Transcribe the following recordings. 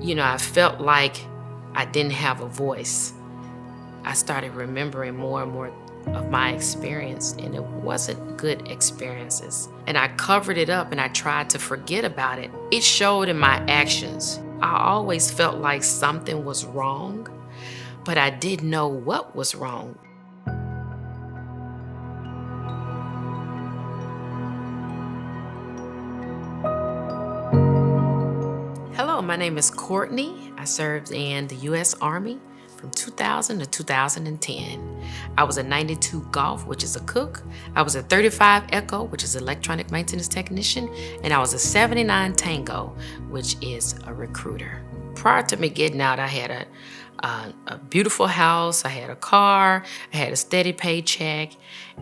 I felt like I didn't have a voice. I started remembering more and more of my experience, and it wasn't good experiences. And I covered it up and I tried to forget about it. It showed in my actions. I always felt like something was wrong, but I didn't know what was wrong. Hello, my name is Courtney. I served in the U.S. Army from 2000 to 2010. I was a 92 Golf, which is a cook. I was a 35 Echo, which is electronic maintenance technician. And I was a 79 Tango, which is a recruiter. Prior to me getting out, I had a beautiful house, I had a car, I had a steady paycheck.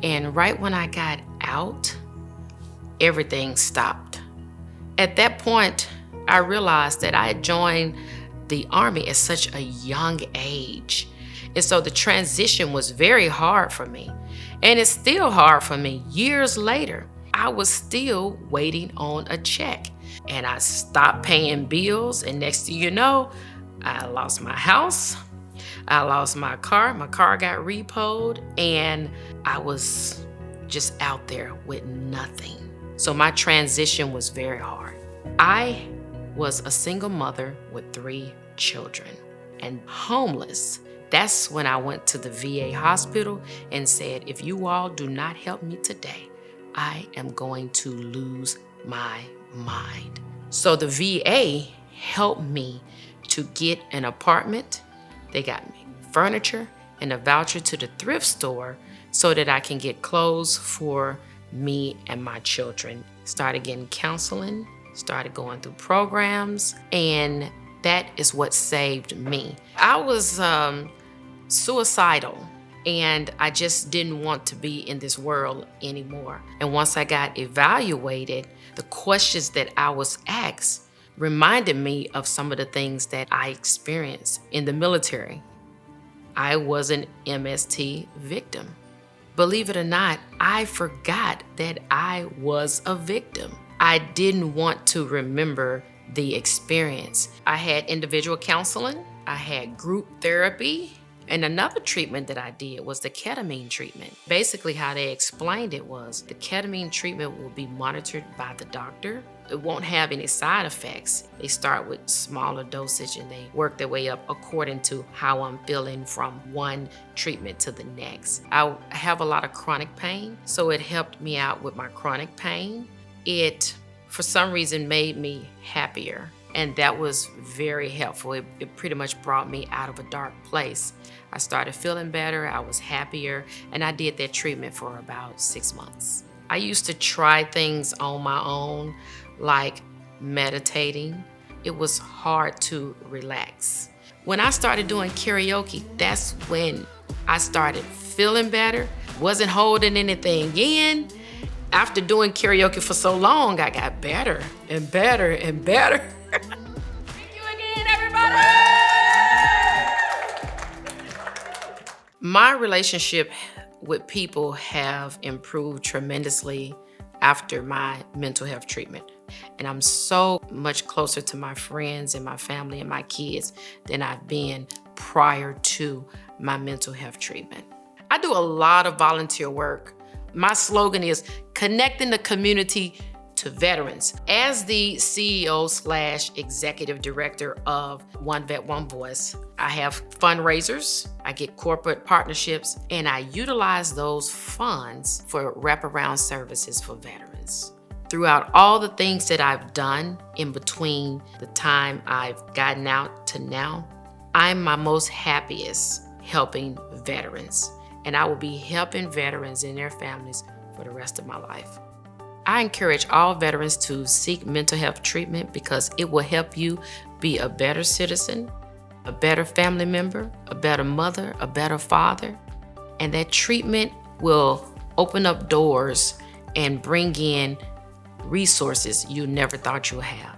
And right when I got out, everything stopped. At that point, I realized that I had joined the Army at such a young age. And so the transition was very hard for me. And it's still hard for me years later. I was still waiting on a check. And I stopped paying bills. And next thing you know, I lost my house. I lost my car. My car got repoed. And I was just out there with nothing. So my transition was very hard. I was a single mother with 3 children and homeless. That's when I went to the VA hospital and said, if you all do not help me today, I am going to lose my mind. So the VA helped me to get an apartment. They got me furniture and a voucher to the thrift store so that I can get clothes for me and my children. Started getting counseling, started going through programs, and that is what saved me. I was suicidal, and I just didn't want to be in this world anymore. And once I got evaluated, the questions that I was asked reminded me of some of the things that I experienced in the military. I was an MST victim. Believe it or not, I forgot that I was a victim. I didn't want to remember the experience. I had individual counseling, I had group therapy, and another treatment that I did was the ketamine treatment. Basically, how they explained it was the ketamine treatment will be monitored by the doctor. It won't have any side effects. They start with smaller dosage and they work their way up according to how I'm feeling from one treatment to the next. I have a lot of chronic pain, so it helped me out with my chronic pain. It, for some reason, made me happier, and that was very helpful. It pretty much brought me out of a dark place. I started feeling better, I was happier, and I did that treatment for about 6 months. I used to try things on my own, like meditating. It was hard to relax. When I started doing karaoke, that's when I started feeling better, wasn't holding anything in. After doing karaoke for so long, I got better and better and better. Thank you again, everybody! My relationship with people have improved tremendously after my mental health treatment. And I'm so much closer to my friends and my family and my kids than I've been prior to my mental health treatment. I do a lot of volunteer work. My slogan is connecting the community to veterans. As the CEO/executive director of One Vet, One Voice, I have fundraisers, I get corporate partnerships, and I utilize those funds for wraparound services for veterans. Throughout all the things that I've done in between the time I've gotten out to now, I'm my most happiest helping veterans. And I will be helping veterans and their families for the rest of my life. I encourage all veterans to seek mental health treatment because it will help you be a better citizen, a better family member, a better mother, a better father. And that treatment will open up doors and bring in resources you never thought you would have.